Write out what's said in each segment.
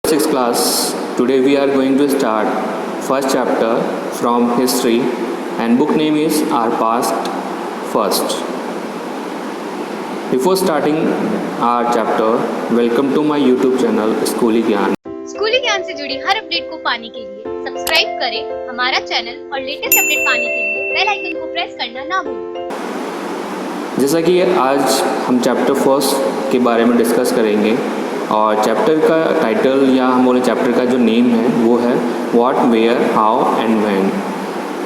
Sixth class. Today we are going to start first chapter from history and book name is Our Past First. Before starting our chapter, welcome to my YouTube channel स्कूली ज्ञान। स्कूली ज्ञान से जुड़ी हर update को पाने के लिए सब्सक्राइब करें हमारा चैनल और लेटेस्ट अपडेट पाने के लिए बेल आइकन को प्रेस करना ना भूलें। जैसा कि आज हम चैप्टर फर्स्ट के बारे में डिस्कस करेंगे और चैप्टर का टाइटल या हम बोले चैप्टर का जो नेम है वो है what, where, how and when.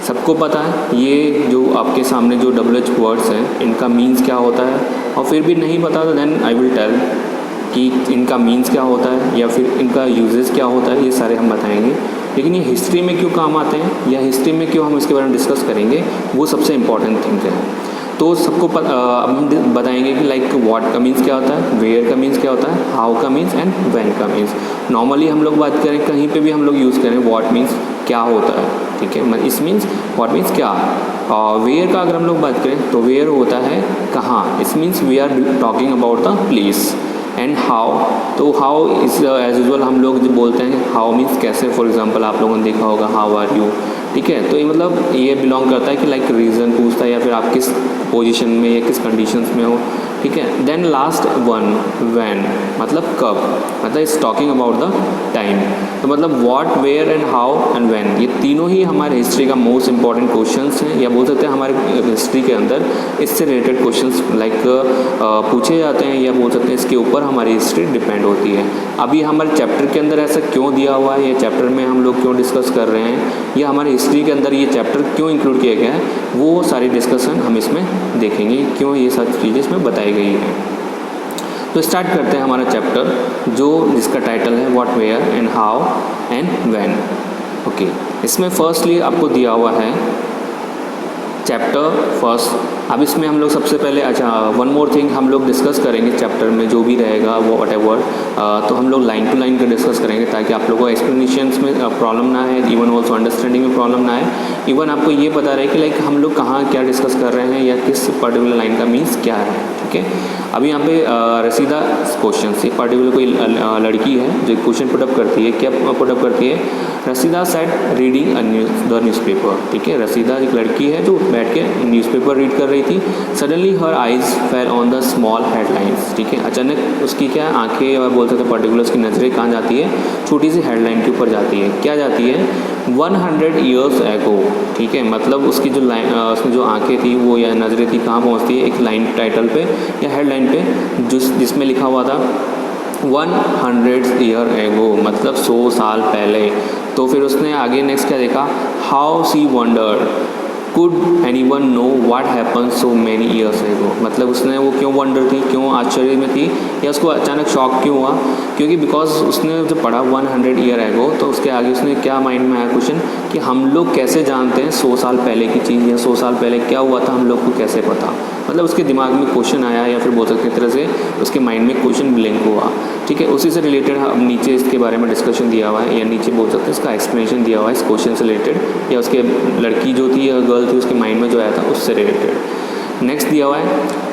सबको पता है ये जो आपके सामने जो WH वर्ड्स हैं इनका मीन्स क्या होता है, और फिर भी नहीं पता तो देन आई विल टेल कि इनका मीन्स क्या होता है या फिर इनका यूजेस क्या होता है, ये सारे हम बताएंगे। लेकिन ये हिस्ट्री में क्यों काम आते हैं या हिस्ट्री में क्यों हम इसके बारे में डिस्कस करेंगे, वो सबसे इम्पॉर्टेंट थिंग है। तो सबको अब हम बताएंगे कि लाइक व्हाट का मीन्स क्या होता है, वेयर का मीन्स क्या होता है, हाउ का मीन्स एंड व्हेन का मीन्स। नॉर्मली हम लोग बात करें कहीं पे भी हम लोग यूज़ करें व्हाट मीन्स क्या होता है, ठीक है, इस मीन्स व्हाट मीन्स क्या। और वेयर का अगर हम लोग बात करें तो वेयर होता है कहाँ, is means we are talking about the place. And how, तो हाउ इज एज यूजल हम लोग जो बोलते हैं हाउ मीन्स कैसे। फॉर एग्जांपल आप लोगों ने देखा होगा हाउ आर यू, ठीक है, तो ये मतलब ये बिलोंग करता है कि लाइक रीज़न पूछता है या फिर आप किस पोजीशन में या किस कंडीशंस में हो, ठीक है। देन लास्ट वन व्हेन, मतलब कब, मतलब it's talking about the time. तो मतलब what, where and how and when, ये तीनों ही हमारे हिस्ट्री का मोस्ट इंपॉर्टेंट क्वेश्चंस हैं, या बोल सकते हैं हमारे हिस्ट्री के अंदर इससे रिलेटेड क्वेश्चंस लाइक पूछे जाते हैं, या बोल सकते हैं इसके ऊपर हमारी हिस्ट्री डिपेंड होती है। अभी हमारे चैप्टर के अंदर ऐसा क्यों दिया हुआ है, या चैप्टर में हम लोग क्यों डिस्कस कर रहे हैं, या हमारे हिस्ट्री के अंदर ये चैप्टर क्यों इंक्लूड किया गया है, वो सारी डिस्कशन हम इसमें देखेंगे, क्यों ये सारी चीज़ें इसमें बताई गई हैं। तो स्टार्ट करते हैं हमारा चैप्टर जो जिसका टाइटल है what, where and how and when. Okay, इसमें फर्स्टली आपको दिया हुआ है चैप्टर फर्स्ट। अब इसमें हम लोग सबसे पहले अच्छा वन मोर थिंग हम लोग डिस्कस करेंगे चैप्टर में जो भी रहेगा वो वट एवर, तो हम लोग लाइन टू लाइन का डिस्कस करेंगे ताकि आप लोगों को एक्सप्लेनेशंस में प्रॉब्लम ना है, इवन ऑल्सो अंडरस्टैंडिंग में प्रॉब्लम ना है। इवन आपको ये पता रहे कि लाइक हम लोग कहाँ क्या डिस्कस कर रहे हैं या किस पर्टिकुलर लाइन का मीन्स क्या है, ठीक है। अभी यहाँ पे रसीदा क्वेश्चन से पर्टिकुलर कोई लड़की है जो क्वेश्चन पुटअप करती है, क्या पुटअप करती है, रसीदा सेट रीडिंग द न्यूज़पेपर, ठीक है। रसीदा एक लड़की है जो बैठ के न्यूज़पेपर रीड कर रही थी। Suddenly her eyes fell on the small headlines, ठीक है, अचानक उसकी क्या आंखें और बोल सकते हैं पर्टिकुलर उसकी नज़रें कहाँ जाती है, छोटी सी हेडलाइन के ऊपर जाती है। क्या जाती है, 100 years ago, ठीक है, मतलब उसकी जो लाइन उसमें जो आंखें थी वो या नज़रें थी कहाँ पहुँचती है, एक लाइन टाइटल पे या हेडलाइन पे जिसमें लिखा हुआ था 100 year ago, मतलब 100 साल पहले। तो फिर उसने आगे नेक्स्ट क्या देखा, how she wondered could anyone know what happen so many years ago, मतलब उसने वो क्यों वंडर थी, क्यों आश्चर्य में थी, या उसको अचानक शॉक क्यों हुआ, क्योंकि बिकॉज उसने जब पढ़ा 100 year एगो तो उसके आगे उसने क्या माइंड में आया क्वेश्चन कि हम लोग कैसे जानते हैं 100 साल पहले की चीज़, या 100 साल पहले क्या हुआ था हम लोग को कैसे पता। मतलब उसके दिमाग में क्वेश्चन आया, या फिर बोल सकते हैं तरह से उसके माइंड में क्वेश्चन ब्लैंक हुआ, ठीक है। उसी से रिलेटेड हम नीचे इसके बारे में डिस्कशन दिया हुआ है, या नीचे बोल सकते हैं इसका एक्सप्लेनेशन दिया हुआ है इस क्वेश्चन से रिलेटेड, या उसके लड़की जो थी या गर्ल थी उसके माइंड में जो आया था उससे रिलेटेड। नेक्स्ट दिया हुआ है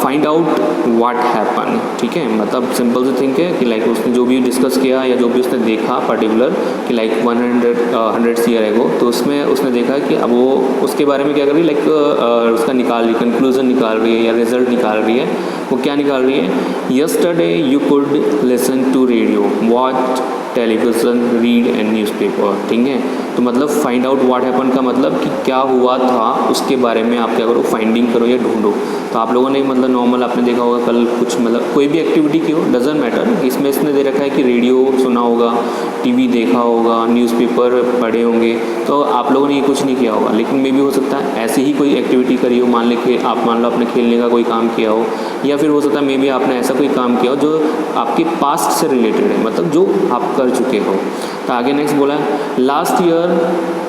फाइंड आउट व्हाट हैपन, ठीक है, मतलब सिंपल से थिंक है कि लाइक उसने जो भी डिस्कस किया या जो भी उसने देखा पर्टिकुलर कि लाइक 100 year एगो, तो उसमें उसने देखा कि अब वो उसके बारे में क्या कर रही है, लाइक उसका निकाल रही, कंक्लूजन निकाल रही है या रिजल्ट निकाल रही है। वो क्या निकाल रही है, yesterday you could listen to radio, watch television, read and newspaper, ठीक है। तो मतलब फाइंड आउट व्हाट हैपन का मतलब कि क्या हुआ था उसके बारे में आप क्या करो, फाइंडिंग करो या ढूंढो। तो आप लोगों ने मतलब नॉर्मल आपने देखा होगा कल कुछ मतलब कोई भी एक्टिविटी की हो, डजेंट मैटर, इसमें इसने दे रखा है कि रेडियो सुना होगा, टीवी देखा होगा, न्यूज़पेपर पढ़े होंगे, तो आप लोगों ने ये कुछ नहीं किया होगा। लेकिन मे भी हो सकता है ऐसी ही कोई एक्टिविटी करी हो, मान लो आपने खेलने का कोई काम किया हो, या फिर हो सकता है मे भी आपने ऐसा कोई काम किया हो जो आपके पास्ट से रिलेटेड है, मतलब जो आप कर चुके हो। तो आगे नेक्स्ट बोला last year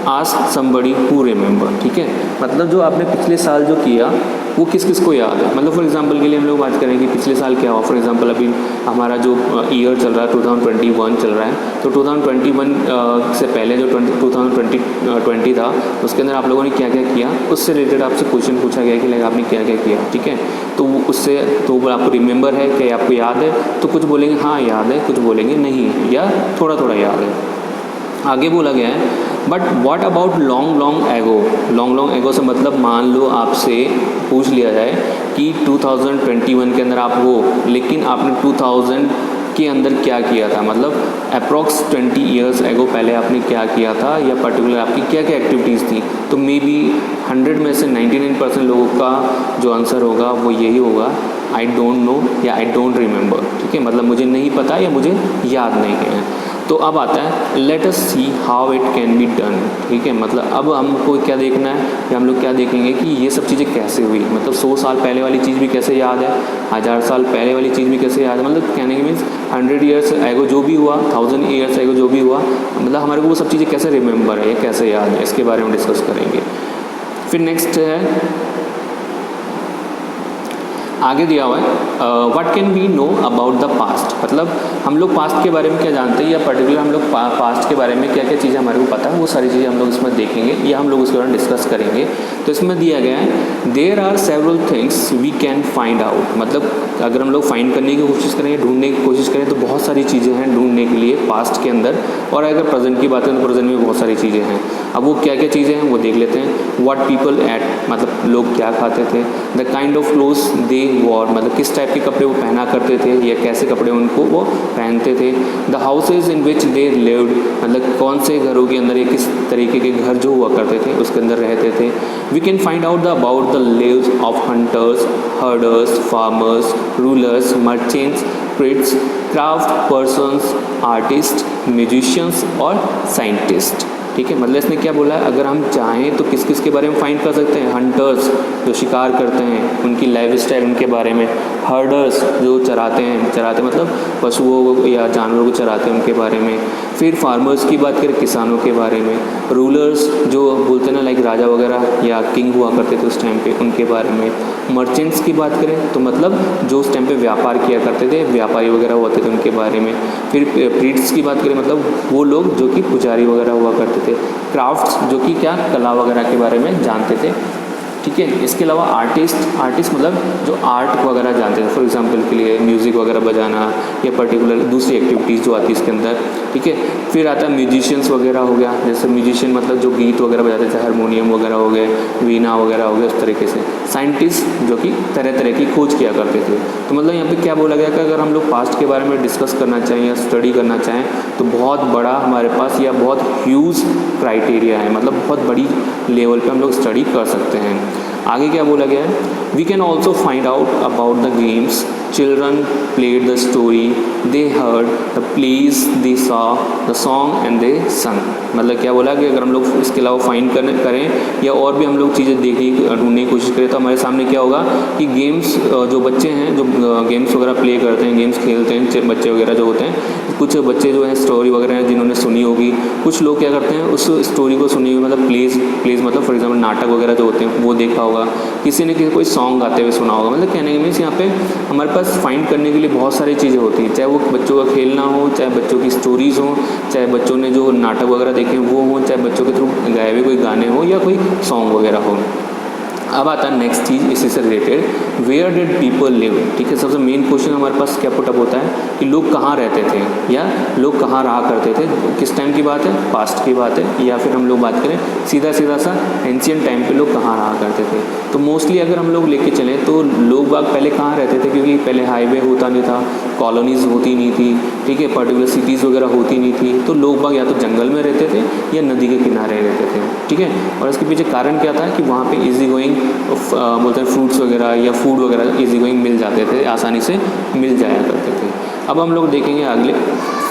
ask somebody who remember, ठीक है, मतलब जो आपने पिछले साल जो किया वो किस किस को याद है। मतलब फॉर एग्जांपल के लिए हम लोग बात करें कि पिछले साल क्या हुआ। फॉर एग्जांपल अभी हमारा जो ईयर चल रहा है 2021 चल रहा है, तो 2021 से पहले जो 2020 था उसके अंदर आप लोगों ने क्या क्या किया, उससे रिलेटेड आपसे क्वेश्चन पूछा गया कि लाइक आपने क्या क्या किया, ठीक है। तो उससे तो आपको रिमेंबर है कि आपको याद है, तो कुछ बोलेंगे हाँ याद है, कुछ बोलेंगे नहीं या थोड़ा थोड़ा याद है। आगे बोला गया है but what about long long ago से मतलब मान लो आपसे पूछ लिया जाए कि 2021 के अंदर आप हो, लेकिन आपने 2000 के अंदर क्या किया था, मतलब अप्रॉक्स 20 ईयर्स एगो पहले आपने क्या किया था या पर्टिकुलर आपकी क्या क्या एक्टिविटीज़ थी। तो मे बी 100 में से 99% लोगों का जो आंसर होगा वो यही होगा, आई डोंट नो या आई डोंट रिमेंबर, ठीक है। मतलब मुझे नहीं पता या मुझे याद नहीं है। तो अब आता है let us see how it can be done, ठीक है। मतलब अब हमको क्या देखना है या हम लोग क्या देखेंगे कि ये सब चीज़ें कैसे हुई। मतलब 100 साल पहले वाली चीज़ भी कैसे याद है, 1000 साल पहले वाली चीज़ भी कैसे याद है। मतलब कहने के मीन्स 100 ईयर्स एगो जो भी हुआ, 1000 ईयर्स एगो जो भी हुआ, मतलब हमारे को वो सब चीज़ें कैसे रिमेंबर है या कैसे याद है, इसके बारे में डिस्कस करेंगे। फिर नेक्स्ट है आगे दिया हुआ है what can we know about the past. मतलब हम लोग पास्ट के बारे में क्या जानते हैं या पर्टिकुलर हम लोग पास्ट के बारे में क्या क्या चीज़ें हमारे को पता है, वो सारी चीज़ें हम लोग इसमें देखेंगे या हम लोग उसके बारे में डिस्कस करेंगे। तो इसमें दिया गया है there are several things we can find out. मतलब अगर हम लोग फाइंड करने की कोशिश करें, ढूंढने की कोशिश करें, तो बहुत सारी चीज़ें हैं ढूंढने के लिए पास्ट के अंदर। और अगर प्रेजेंट की बात करें तो प्रेजेंट में बहुत सारी चीज़ें हैं। अब वो क्या क्या चीज़ें हैं वो देख लेते हैं। व्हाट पीपल एट, मतलब लोग क्या खाते थे। The kind of clothes they war, मतलब किस टाइप के कपड़े वो पहना करते थे या कैसे कपड़े उनको वो पहनते थे। The houses in which they lived, मतलब कौन से घरों के अंदर या किस तरीके के घर जो हुआ करते थे उसके अंदर रहते थे। We can find out about the lives of hunters, herders, farmers, rulers, merchants, trades, craft persons, artist, musicians और साइंटिस्ट, ठीक है। मतलब इसने क्या बोला है, अगर हम चाहें तो किस किस के बारे में फाइंड कर सकते हैं। हंटर्स जो शिकार करते हैं उनकी लाइफ स्टाइल उनके बारे में, हर्डर्स जो चराते मतलब पशुओं या जानवरों को चराते हैं उनके बारे में। फिर फार्मर्स की बात करें किसानों के बारे में। रूलर्स जो बोलते हैं ना लाइक राजा वगैरह या किंग हुआ करते थे उस टाइम पे, उनके बारे में। मर्चेंट्स की बात करें तो मतलब जो उस टाइम पे व्यापार किया करते थे, व्यापारी वगैरह होते थे उनके बारे में। फिर प्रीट्स की बात करें मतलब वो लोग जो कि पुजारी वगैरह हुआ करते थे। क्राफ्ट्स जो कि क्या कला वगैरह के बारे में जानते थे, ठीक है। इसके अलावा आर्टिस्ट मतलब जो आर्ट वगैरह जानते थे, फॉर एग्जांपल के लिए म्यूज़िक वगैरह बजाना या पर्टिकुलर दूसरी एक्टिविटीज़ जो आती है इसके अंदर, ठीक है। फिर आता है म्यूजिशियंस वगैरह हो गया, जैसे म्यूजिशियन मतलब जो गीत वगैरह बजाते थे, हारमोनियम वगैरह हो गए, वीणा वगैरह हो गया, उस तरीके से। साइंटिस्ट जो कि तरह तरह की खोज किया करते थे। तो मतलब यहाँ पे क्या बोला गया कि अगर हम लोग पास्ट के बारे में डिस्कस करना चाहें या स्टडी करना चाहें तो बहुत बड़ा हमारे पास या बहुत ह्यूज क्राइटेरिया है, मतलब बहुत बड़ी लेवल पे हम लोग स्टडी कर सकते हैं। आगे क्या बोला गया है, we can also find out about the games children played the story they heard the place they saw the song and they sang. मतलब क्या बोला कि अगर हम लोग इसके अलावा फाइंड करें या और भी हम लोग चीज़ें ढूंढने की कोशिश करें तो हमारे सामने क्या होगा कि गेम्स जो बच्चे हैं जो गेम्स वगैरह प्ले करते हैं, गेम्स खेलते हैं बच्चे वगैरह जो होते हैं, कुछ बच्चे जो हैं स्टोरी वगैरह जिन्होंने सुनी होगी, कुछ लोग क्या करते हैं उस स्टोरी को सुनी हुई मतलब प्लेज मतलब फॉर एग्जाम्पल नाटक वगैरह जो होते हैं वो देखा होगा, किसी ने कोई सॉन्ग गाते हुए सुना होगा। मतलब कहने के मीन्स यहाँ पे हमारे पास फाइंड करने के लिए बहुत सारी चीज़ें होती हैं, चाहे वो बच्चों का खेलना हो, चाहे बच्चों की स्टोरीज़ हो, चाहे बच्चों ने जो नाटक वगैरह देखे वो हो, चाहे बच्चों के थ्रू गाए हुए कोई गाने हो या कोई सॉन्ग वगैरह हो। अब आता है नेक्स्ट चीज़ इसी से related, where did people live, ठीक है। सबसे मेन क्वेश्चन हमारे पास क्या पुटअप होता है कि लोग कहाँ रहते थे या लोग कहाँ रहा करते थे, किस टाइम की बात है, पास्ट की बात है, या फिर हम लोग बात करें सीधा सा एंशियंट टाइम पे लोग कहाँ रहा करते थे। तो मोस्टली अगर हम लोग लेके चलें तो लोग बाग पहले कहाँ रहते थे, क्योंकि पहले हाईवे होता नहीं था, कॉलोनीज़ होती नहीं थी, ठीक है, पर्टिकुलर सिटीज़ वगैरह होती नहीं थी, तो लोग बाग या तो जंगल में रहते थे या नदी के किनारे रहते थे, ठीक है। और इसके पीछे कारण क्या था कि वहाँ पे इजी गोइंग बोलते हैं फ्रूट्स वगैरह या फूड वगैरह इजी गोइंग मिल जाते थे, आसानी से मिल जाया करते थे। अब हम लोग देखेंगे अगले,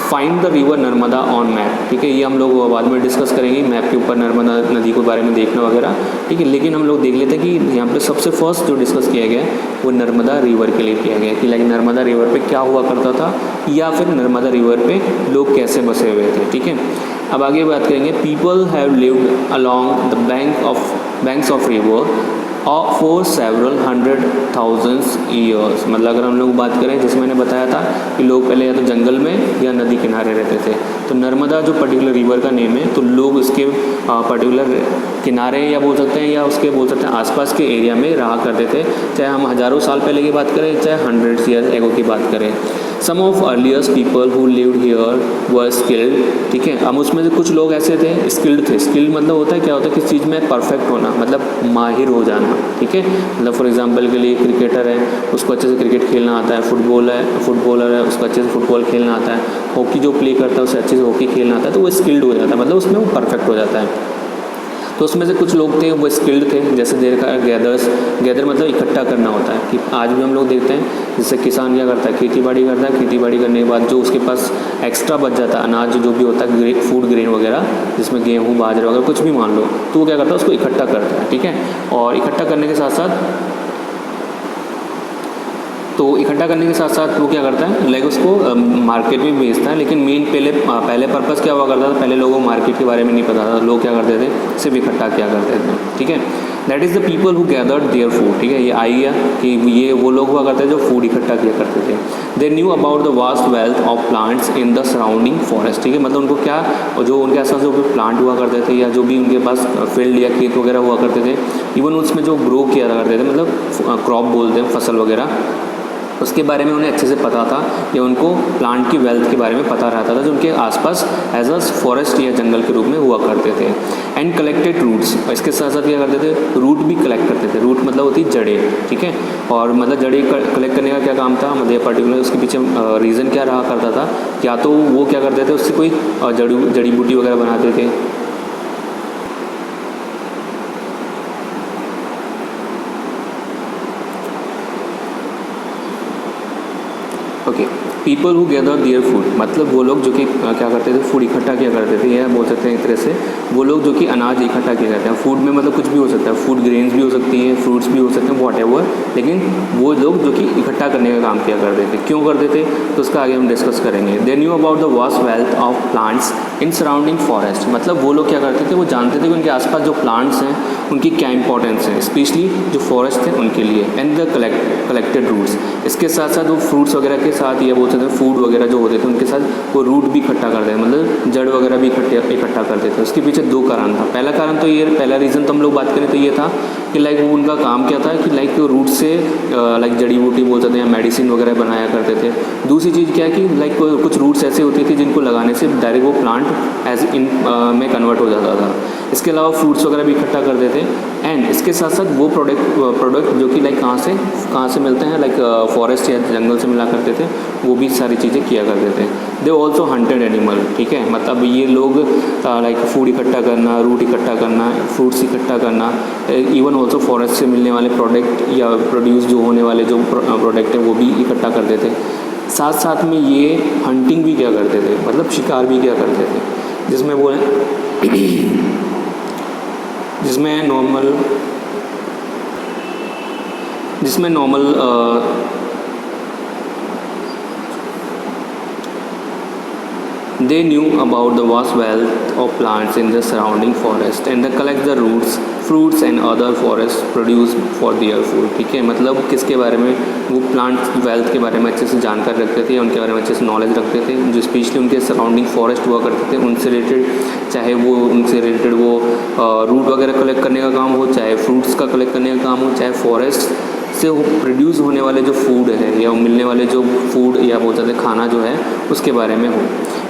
find the river Narmada on map, ठीक है। ये हम लोग बाद में डिस्कस करेंगे, मैप के ऊपर नर्मदा नदी के बारे में देखना वगैरह, ठीक है। लेकिन हम लोग देख लेते हैं कि यहाँ पे सबसे फर्स्ट जो डिस्कस किया गया है वो नर्मदा रिवर के लिए किया गया है कि लाइक नर्मदा रिवर पे क्या हुआ करता था या फिर नर्मदा रिवर पे लोग कैसे बसे हुए थे, ठीक है। अब आगे बात करेंगे, people have lived along the banks of river और फॉर सेवरल 100,000 ईयर्स। मतलब अगर हम लोग बात करें, जैसे मैंने बताया था कि लोग पहले या तो जंगल में या नदी किनारे रहते थे, तो नर्मदा जो पर्टिकुलर रिवर का नेम है, तो लोग इसके पर्टिकुलर किनारे या बोल सकते हैं, या उसके बोल सकते हैं आसपास के एरिया में रहा करते थे, चाहे हम हज़ारों साल पहले की बात करें, चाहे 100 ईयर्स एगो की बात करें। Some of earliest people who lived here were skilled, ठीक है। हम उसमें से कुछ लोग ऐसे थे स्किल्ड थे। स्किल्ड मतलब होता है क्या होता है, किस चीज़ में परफेक्ट होना, मतलब माहिर हो जाना, ठीक है। मतलब फॉर एग्जांपल के लिए क्रिकेटर है, उसको अच्छे से क्रिकेट खेलना आता है, फुटबॉलर है, उसको अच्छे से फुटबॉल खेलना आता है, हॉकी जो प्ले करता है उसे अच्छे से हॉकी खेलना आता है, तो वो स्किल्ड हो जाता है, मतलब उसमें वो परफेक्ट हो जाता है। तो उसमें से कुछ लोग थे वो स्किल्ड थे, जैसे गैदर मतलब इकट्ठा करना होता है, कि आज भी हम लोग देखते हैं जैसे किसान क्या करता है, खेती बाड़ी करता है, खेती बाड़ी करने के बाद जो उसके पास एक्स्ट्रा बच जाता है अनाज जो भी होता है, फूड ग्रेन वगैरह, जिसमें गेहूँ बाजरा वगैरह कुछ भी मान लो, तो वो क्या करता है उसको इकट्ठा करता है, ठीक है। और इकट्ठा करने के साथ साथ वो क्या करता है, लाइक उसको मार्केट में बेचता है। लेकिन मेन पहले पर्पस क्या हुआ करता था, पहले लोगों को मार्केट के बारे में नहीं पता था, लोग क्या करते थे, सिर्फ इकट्ठा किया करते थे, ठीक है। That is the people who gathered their food, ठीक है। ये आई गया कि ये वो लोग हुआ करते थे जो फूड इकट्ठा किया करते थे। They knew about the vast wealth of plants in the surrounding forest, ठीक है। मतलब उनको क्या, जो उनके आसपास जो भी प्लांट हुआ करते थे, या जो भी उनके पास फील्ड या खेत वगैरह हुआ करते थे, इवन उसमें जो ग्रो किया करते थे, मतलब क्रॉप बोलते हैं, फसल वगैरह, उसके बारे में उन्हें अच्छे से पता था, या उनको प्लांट की वेल्थ के बारे में पता रहता था, जो उनके आसपास एज अ फॉरेस्ट या जंगल के रूप में हुआ करते थे। एंड कलेक्टेड रूट्स, इसके साथ साथ क्या करते थे, रूट भी कलेक्ट करते थे। रूट मतलब होती है जड़ें, ठीक है। और मतलब जड़ें कलेक्ट करने का क्या काम था, मतलब पर्टिकुलर उसके पीछे रीज़न क्या रहा करता था, या तो वो क्या करते थे उससे कोई जड़ी बूटी वगैरह बनाते थे। Okay, people who gather their food, मतलब वो लोग जो कि क्या करते थे, फूड इकट्ठा किया करते थे, या बोल सकते हैं एक तरह से वो लोग जो कि अनाज इकट्ठा किया करते हैं। फूड में मतलब कुछ भी हो सकता है, फूड ग्रेन्स भी हो सकती है, फ्रूट्स भी हो सकते हैं, वॉट, लेकिन वो लोग जो कि इकट्ठा करने का काम किया करते थे। क्यों करते थे, तो उसका आगे हम डिस्कस करेंगे। They knew about the vast wealth of plants in surrounding forest, मतलब वो लोग क्या करते थे, वो जानते थे कि उनके आसपास जो प्लांट्स हैं उनकी क्या इंपॉर्टेंस है, स्पेशली जो फॉरेस्ट थे उनके लिए। एंड द कलेक्टेड रूट्स, इसके साथ साथ वो फ्रूट्स वगैरह के साथ, या बोलते थे फूड वगैरह जो होते थे उनके साथ वो रूट भी इकट्ठा करते हैं, मतलब जड़ वगैरह भी इकट्ठा करते थे। उसके पीछे दो कारण था। पहला रीज़न तो हम लोग बात करें तो ये था कि लाइक वो उनका काम क्या था कि लाइक रूट से लाइक जड़ी बूटी बोल सकते हैं, मेडिसिन वगैरह बनाया करते थे। दूसरी चीज़ क्या है कि लाइक कुछ रूट्स ऐसे होती थी जिनको लगाने से डायरेक्ट वो प्लांट एज इन में कन्वर्ट हो जाता था। इसके अलावा फ्रूट्स वगैरह भी इकट्ठा करते थे। एंड इसके साथ साथ वो प्रोडक्ट जो कि लाइक कहाँ से मिलते हैं, लाइक फॉरेस्ट या जंगल से मिला करते थे, वो भी सारी चीज़ें किया करते थे। दे ऑल्सो हंटेड एनिमल, ठीक है। मतलब ये लोग लाइक फूड इकट्ठा करना, रूट इकट्ठा करना, फ्रूट्स इकट्ठा करना, इवन ऑल्सो फॉरेस्ट से मिलने वाले प्रोडक्ट या प्रोड्यूस जो होने वाले जो प्रोडक्ट है वो भी इकट्ठा करते थे। साथ साथ में ये हंटिंग भी क्या करते थे, मतलब शिकार भी क्या करते थे, जिसमें normal they knew about the vast wealth of plants in the surrounding forest and they collect the roots, fruits and other forest produce for their food, ठीक है। मतलब किसके बारे में, वो प्लांट वेल्थ के बारे में अच्छे से जानकारी रखते थे, उनके बारे में अच्छे से नॉलेज रखते थे, जो स्पेशली उनके सराउंडिंग फॉरेस्ट हुआ करते थे उनसे रिलेटेड वो रूट वगैरह कलेक्ट करने का काम हो, चाहे फ्रूट्स का कलेक्ट करने का काम हो, चाहे फॉरेस्ट से वो प्रोड्यूस होने वाले जो फूड है या मिलने वाले जो फूड या बोलते थे खाना जो है उसके बारे में हो।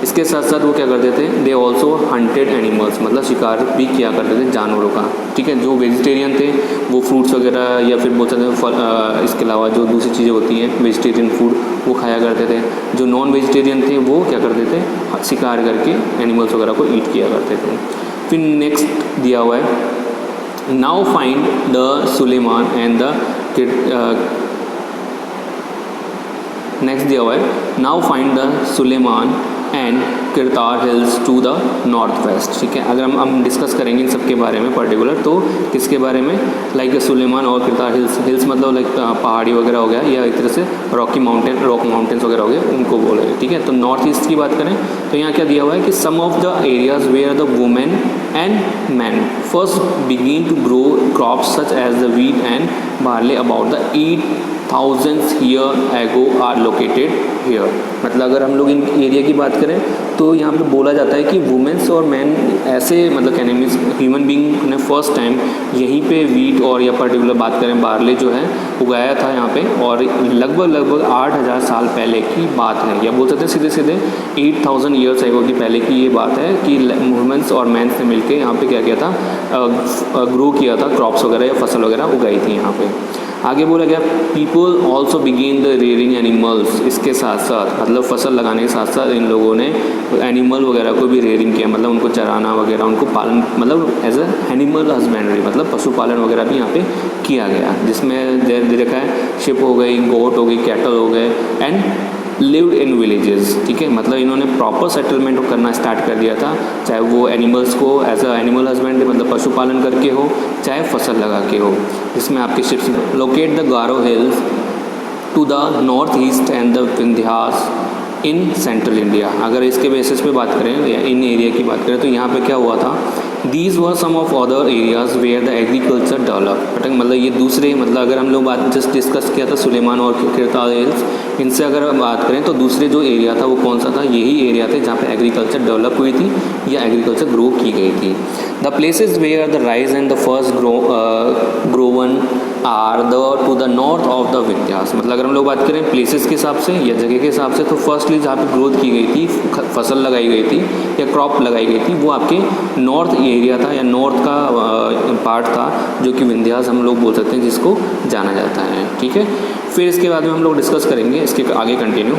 इसके साथ साथ वो क्या करते थे, दे ऑल्सो हंटेड एनिमल्स, मतलब शिकार भी किया करते थे जानवरों का, ठीक है। जो वेजिटेरियन थे वो फ्रूट्स वगैरह या फिर बोलते थे इसके अलावा जो दूसरी चीज़ें होती हैं वेजिटेरियन फूड वो खाया करते थे। जो नॉन वेजिटेरियन थे वो क्या करते थे, शिकार करके एनिमल्स वगैरह को ईट किया करते थे। फिर नेक्स्ट दिया हुआ है, now find the Sulaiman and the next दिया हुआ है, now find the Sulaiman and Kirthar hills to the north west. ठीक है, अगर हम डिस्कस करेंगे इन सब के बारे में पर्टिकुलर, तो किसके बारे में, लाइक सुलेमान और किरतार हिल्स मतलब लाइक पहाड़ी वगैरह हो गया, या एक तरह से रॉक माउंटेन्स वगैरह हो गए, उनको बोलेंगे। ठीक है, तो नॉर्थ ईस्ट की बात करें तो यहाँ क्या दिया हुआ है कि some of the areas where the women and man first begin to grow crops such as the wheat and barley about the 8,000 year ago are located here. मतलब अगर हम लोग इन एरिया की बात करें तो यहाँ पे बोला जाता है कि वुमेन्स और मैन ऐसे मतलब कहने मीन्स ह्यूमन बींग ने फर्स्ट टाइम यहीं पे वीट और या पर्टिकुलर बात करें बार्ले जो है उगाया था यहाँ पे, और लगभग 8,000 साल पहले की बात है, या बोल सकते हैं सीधे सीधे 8,000 ईयर्स एगो की पहले की ये बात है कि वुमेन्स और मैंस ने मिलकर यहाँ पे क्या किया था, ग्रो किया था, क्रॉप्स वगैरह या फसल वगैरह उगाई थी यहाँ पे। आगे बोला गया people also begin the rearing animals, इसके साथ साथ मतलब फसल लगाने के साथ साथ इन लोगों ने एनिमल वगैरह को भी रेयरिंग किया, मतलब उनको चराना वगैरह, उनको पालन, मतलब एज अ एनिमल हस्बेंड्री, मतलब पशुपालन वगैरह भी यहाँ पे किया गया, जिसमें देखा है शिप हो गई, गोट हो गई, कैटल हो गए, एंड लिव्ड इन विलेजेस। ठीक है, मतलब इन्होंने प्रॉपर सेटलमेंट करना स्टार्ट कर दिया था, चाहे वो एनिमल्स को एज अ एनिमल हस्बेंड्री मतलब पशुपालन करके हो, चाहे फसल लगा के हो, जिसमें आपके ships locate the Garo hills to the north east and the Vindhyas in central India. अगर इसके बेसिस पे बात करें या इन एरिया की बात करें तो यहाँ पे क्या हुआ था, these were some of other areas where the agriculture develop. मतलब ये दूसरे, मतलब अगर हम लोग बात जस्ट डिस्कस किया था सुलेमान और किरतार हिल्स, इनसे अगर हम बात करें तो दूसरे जो एरिया था वो कौन सा था, यही एरिया थे जहाँ पे एग्रीकल्चर डेवलप हुई थी या एग्रीकल्चर ग्रो की गई थी। The places where the rice and the first grown are the to the north of the Vindhyas. मतलब अगर हम लोग बात करें प्लेसेस के हिसाब से या जगह के हिसाब से, तो फर्स्टली जहाँ पे ग्रोथ की गई थी, फसल लगाई गई थी या क्रॉप लगाई गई थी, वो आपके नॉर्थ एरिया था या नॉर्थ का पार्ट था, जो कि विंध्यास हम लोग बोल सकते हैं, जिसको जाना जाता है। ठीक है, फिर इसके बाद में हम लोग डिस्कस करेंगे इसके आगे कंटिन्यू।